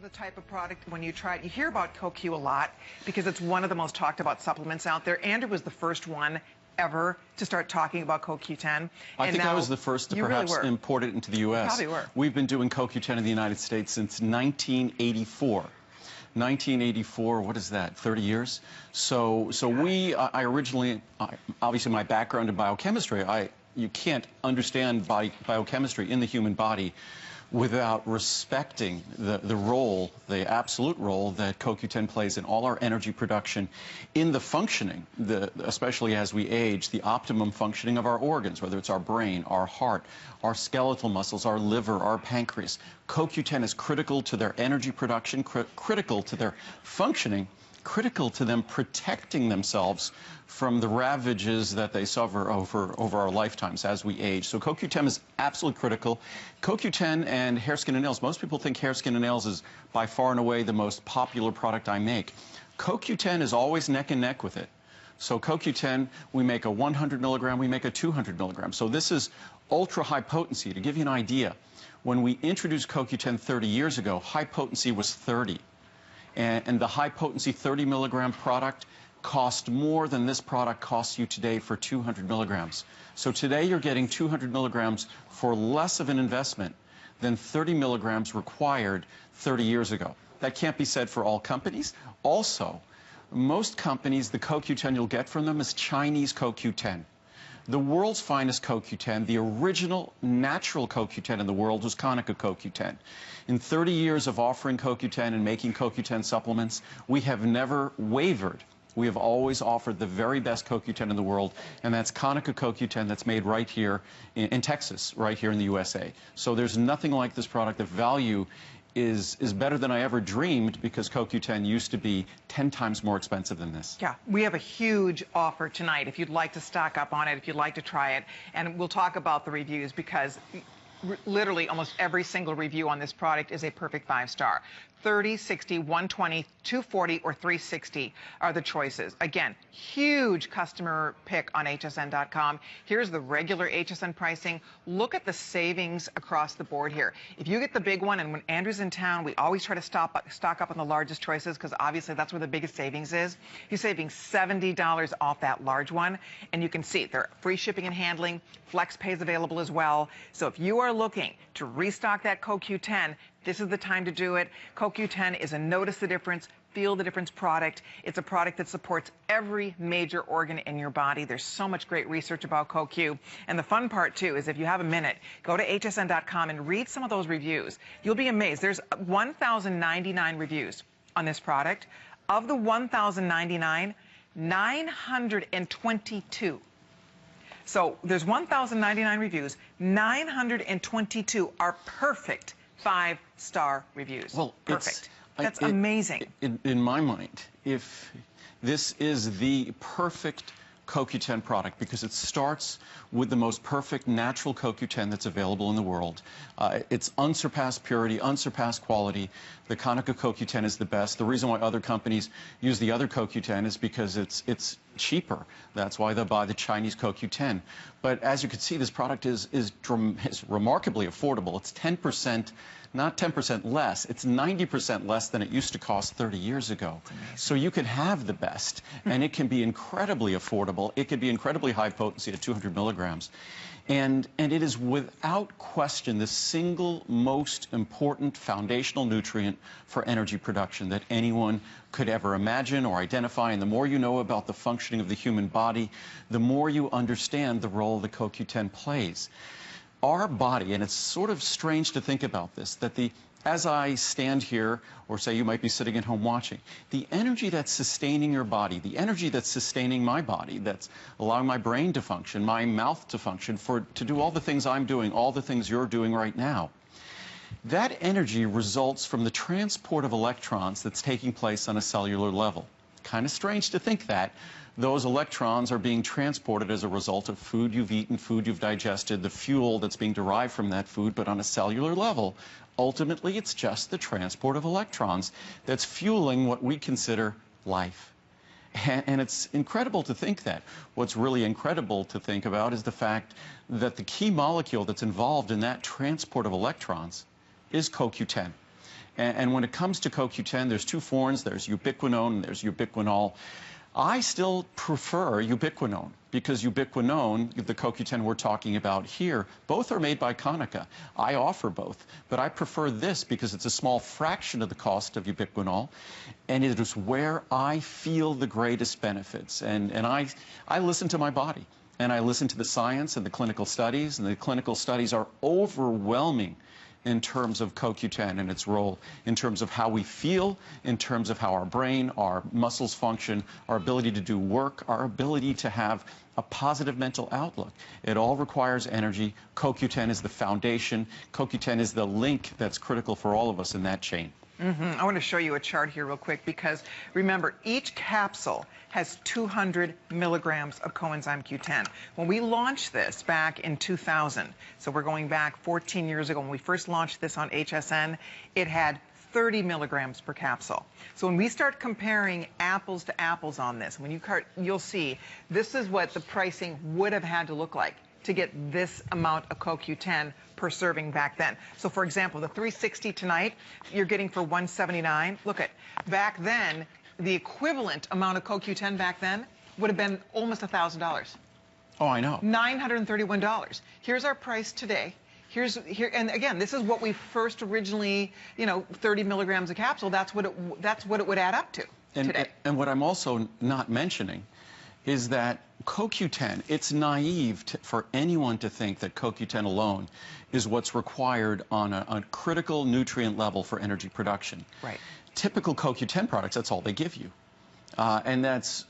the type of product, when you try it, you hear about CoQ a lot because it's one of the most talked about supplements out there. Andrew was the first one ever to start talking about CoQ10. I think I was the first to perhaps import it into the U.S. Probably were. We've been doing CoQ10 in the United States since 1984. 1984, what is that, 30 years? So I originally, obviously my background in biochemistry, you can't understand biochemistry in the human body without respecting the role, the absolute role that CoQ10 plays in all our energy production, in the functioning, especially as we age, the optimum functioning of our organs, whether it's our brain, our heart, our skeletal muscles, our liver, our pancreas. CoQ10 is critical to their energy production, critical to their functioning, critical to them protecting themselves from the ravages that they suffer over our lifetimes as we age. So CoQ10 is absolutely critical. CoQ10 and hair, skin, and nails. Most people think hair, skin, and nails is by far and away the most popular product I make. CoQ10 is always neck and neck with it. So CoQ10, we make a 100 milligram, we make a 200 milligram. So this is ultra high potency. To give you an idea, when we introduced CoQ10 30 years ago, high potency was 30. And the high potency 30 milligram product cost more than this product costs you today for 200 milligrams. So today you're getting 200 milligrams for less of an investment than 30 milligrams required 30 years ago. That can't be said for all companies. Also, most companies, the CoQ10 you'll get from them is Chinese CoQ10. The world's finest CoQ10, the original natural CoQ10 in the world, was Konica CoQ10. In 30 years of offering CoQ10 and making CoQ10 supplements, we have never wavered. We have always offered the very best CoQ10 in the world, and that's Konica CoQ10 that's made right here in Texas, right here in the USA. So there's nothing like this product. The value is better than I ever dreamed, because CoQ10 used to be 10 times more expensive than this. Yeah, we have a huge offer tonight if you'd like to stock up on it, if you'd like to try it. And we'll talk about the reviews, because literally almost every single review on this product is a perfect 5-star. 30, 60, 120, 240, or 360 are the choices. Again, huge customer pick on hsn.com. Here's the regular HSN pricing. Look at the savings across the board here. If you get the big one, and when Andrew's in town, we always try to stock up on the largest choices, because obviously that's where the biggest savings is. You're saving $70 off that large one, and you can see they're free shipping and handling. Flex pay is available as well. So if you are looking to restock that CoQ10, this is the time to do it. CoQ10 is a notice the difference, feel the difference product. It's a product that supports every major organ in your body. There's so much great research about CoQ. And the fun part, too, is if you have a minute, go to hsn.com and read some of those reviews. You'll be amazed. There's 1,099 reviews on this product. Of the 1,099, 922. So there's 1,099 reviews. 922 are perfect 5-star reviews. Well, perfect. That's amazing. In my mind, if this is the perfect CoQ10 product, because it starts with the most perfect natural CoQ10 that's available in the world. It's unsurpassed purity, unsurpassed quality. The Konica CoQ10 is the best. The reason why other companies use the other CoQ10 is because it's cheaper. That's why they buy the Chinese CoQ10. But as you can see, this product is remarkably affordable. It's 10%, not 10% less. It's 90% less than it used to cost 30 years ago. So you can have the best, and it can be incredibly affordable. It could be incredibly high potency at 200 milligrams. And it is without question the single most important foundational nutrient for energy production that anyone could ever imagine or identify. And the more you know about the functioning of the human body, the more you understand the role that CoQ10 plays. Our body, and it's sort of strange to think about this, that as I stand here, or say you might be sitting at home watching, the energy that's sustaining your body, the energy that's sustaining my body, that's allowing my brain to function, my mouth to function, to do all the things I'm doing, all the things you're doing right now, that energy results from the transport of electrons that's taking place on a cellular level. Kind of strange to think that those electrons are being transported as a result of food you've eaten, food you've digested, the fuel that's being derived from that food, but on a cellular level, ultimately it's just the transport of electrons that's fueling what we consider life. And it's incredible to think that. What's really incredible to think about is the fact that the key molecule that's involved in that transport of electrons is CoQ10. And when it comes to CoQ10, there's two forms. There's ubiquinone and there's ubiquinol. I still prefer ubiquinone because ubiquinone, the CoQ10 we're talking about here, both are made by Konica. I offer both, but I prefer this because it's a small fraction of the cost of ubiquinol, and it is where I feel the greatest benefits. And I listen to my body, and I listen to the science and the clinical studies, and the clinical studies are overwhelming in terms of CoQ10 and its role, in terms of how we feel, in terms of how our brain, our muscles function, our ability to do work, our ability to have a positive mental outlook. It all requires energy. CoQ10 is the foundation. CoQ10 is the link that's critical for all of us in that chain. I want to show you a chart here real quick because remember, each capsule has 200 milligrams of coenzyme Q10. When we launched this back in 2000, so we're going back 14 years ago, when we first launched this on HSN, it had 30 milligrams per capsule. So when we start comparing apples to apples on this, when you'll see this is what the pricing would have had to look like to get this amount of CoQ10 per serving back then. So for example, the 360 tonight, you're getting for $179. Look at, back then, the equivalent amount of CoQ10 back then would have been almost $1,000. Oh, I know. $931. Here's our price today. And again, this is what we first originally, 30 milligrams a capsule. That's what it would add up to today. And what I'm also not mentioning is that CoQ10, it's naive for anyone to think that CoQ10 alone is what's required on a critical nutrient level for energy production. Right. Typical CoQ10 products, that's all they give you. And that's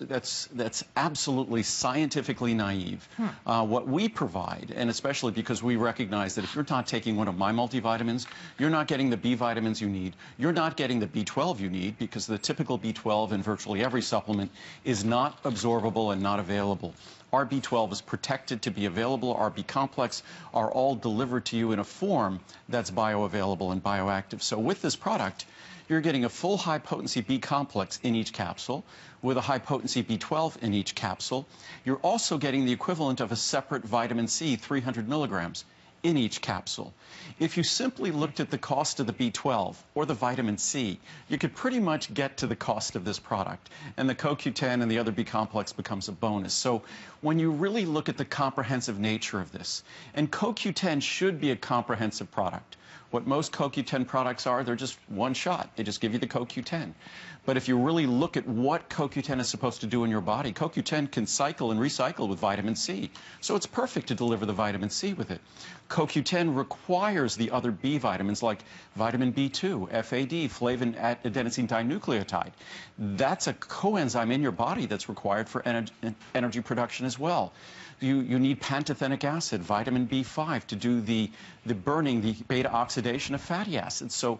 absolutely scientifically naive. What we provide, and especially because we recognize that if you're not taking one of my multivitamins, you're not getting the B vitamins you need, you're not getting the B12 you need, because the typical B12 in virtually every supplement is not absorbable and not available. Our B12 is protected to be available. Our B complex are all delivered to you in a form that's bioavailable and bioactive. So with this product, you're getting a full high-potency B complex in each capsule with a high-potency B12 in each capsule. You're also getting the equivalent of a separate vitamin C, 300 milligrams, in each capsule. If you simply looked at the cost of the B12 or the vitamin C, you could pretty much get to the cost of this product. And the CoQ10 and the other B complex becomes a bonus. So when you really look at the comprehensive nature of this, and CoQ10 should be a comprehensive product. What most CoQ10 products are, they're just one shot. They just give you the CoQ10. But if you really look at what CoQ10 is supposed to do in your body, CoQ10 can cycle and recycle with vitamin C. So it's perfect to deliver the vitamin C with it. CoQ10 requires the other B vitamins like vitamin B2, FAD, flavin adenosine dinucleotide. That's a coenzyme in your body that's required for energy production as well. You need pantothenic acid, vitamin B5, to do the burning, the beta oxidation of fatty acids. So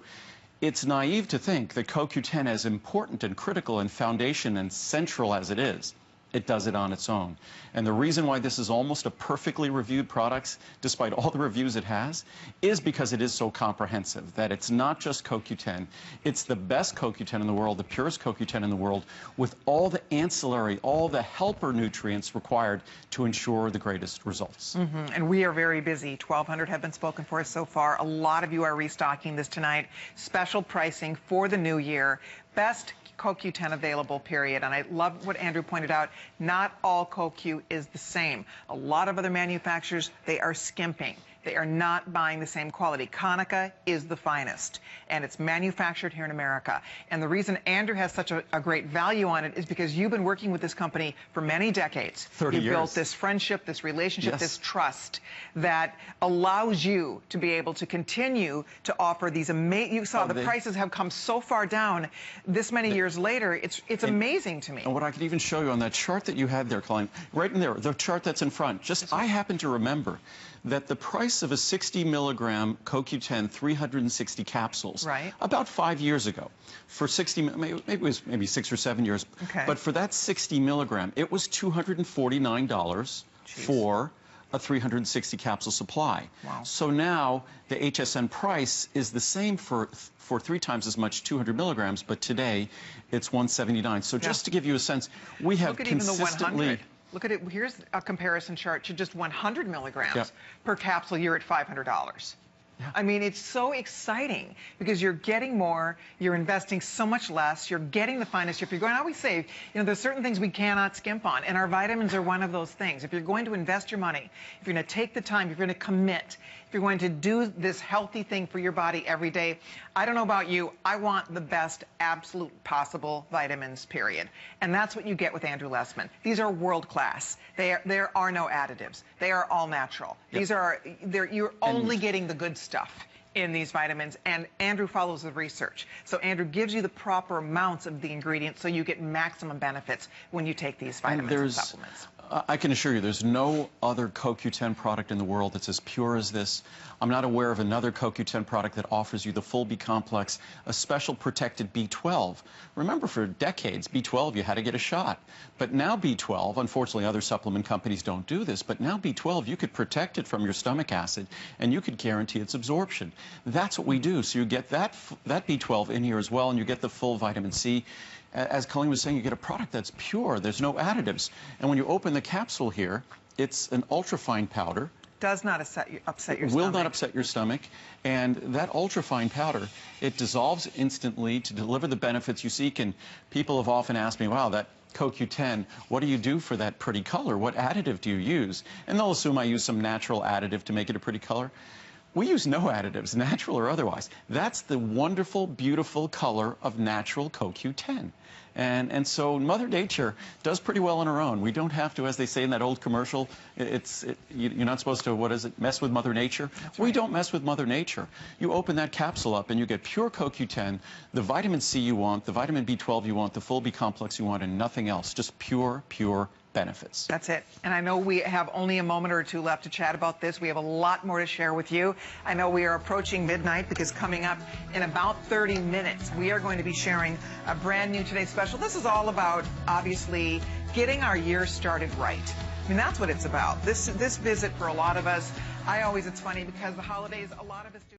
it's naive to think that CoQ10, as important and critical and foundation and central as it is, it does it on its own. And the reason why this is almost a perfectly reviewed product, despite all the reviews it has, is because it is so comprehensive, that it's not just CoQ10, it's the best CoQ10 in the world, the purest CoQ10 in the world, with all the ancillary, all the helper nutrients required to ensure the greatest results. And we are very busy. 1,200 have been spoken for so far. A lot of you are restocking this tonight. Special pricing for the new year. Best CoQ10 available, period. And I love what Andrew pointed out. Not all CoQ is the same. A lot of other manufacturers, they are skimping. They are not buying the same quality. Konica is the finest, and it's manufactured here in America. And the reason Andrew has such a great value on it is because you've been working with this company for many decades. 30 years. You've built this friendship, this relationship, Yes. this trust that allows you to be able to continue to offer these amazing. You saw the prices have come so far down this many years later. It's amazing to me. And what I could even show you on that chart that you had there, Colleen, right in there, the chart that's in front, just I happen to remember that the price of a 60 milligram CoQ10 360 capsules, right, about 5 years ago, for 60, maybe it was 6 or 7 years, okay, but for that 60 milligram, it was $249 for a 360 capsule supply. Wow. So now the HSN price is the same for 3 times as much, 200 milligrams, but today it's $179. So just to give you a sense, we have consistently. Look at it. Here's a comparison chart to just 100 milligrams per capsule. You're at $500. Yeah. I mean, it's so exciting because you're getting more, you're investing so much less, you're getting the finest. If you're going, I always say, there's certain things we cannot skimp on, and our vitamins are one of those things. If you're going to invest your money, if you're going to take the time, if you're going to commit, if you're going to do this healthy thing for your body every day, I don't know about you, I want the best absolute possible vitamins, period. And that's what you get with Andrew Lessman. These are world class. There are no additives. They are all natural. Yep. You're only getting the good stuff in these vitamins, and Andrew follows the research. So Andrew gives you the proper amounts of the ingredients so you get maximum benefits when you take these vitamins and supplements. I can assure you there's no other CoQ10 product in the world that's as pure as this. I'm not aware of another CoQ10 product that offers you the full B complex, a special protected B12. Remember, for decades, B12, you had to get a shot. But now B12, unfortunately other supplement companies don't do this, but now B12, you could protect it from your stomach acid and you could guarantee its absorption. That's what we do. So you get that B12 in here as well, and you get the full vitamin C. As Colleen was saying, you get a product that's pure. There's no additives. And when you open the capsule here, it's an ultrafine powder. Does not upset your stomach. Will not upset your stomach. And that ultrafine powder, it dissolves instantly to deliver the benefits you seek. And people have often asked me, wow, that CoQ10, what do you do for that pretty color? What additive do you use? And they'll assume I use some natural additive to make it a pretty color. We use no additives, natural or otherwise. That's the wonderful, beautiful color of natural CoQ10. And so Mother Nature does pretty well on her own. We don't have to, as they say in that old commercial, you're not supposed to, what is it, mess with Mother Nature? That's we right. don't mess with Mother Nature. You open that capsule up and you get pure CoQ10, the vitamin C you want, the vitamin B12 you want, the full B complex you want, and nothing else. Just pure benefits. That's it. And I know we have only a moment or two left to chat about this. We have a lot more to share with you. I know we are approaching midnight because coming up in about 30 minutes, we are going to be sharing a brand new Today Special. This is all about, obviously, getting our year started right. I mean, that's what it's about. This visit for a lot of us, it's funny because the holidays, a lot of us do.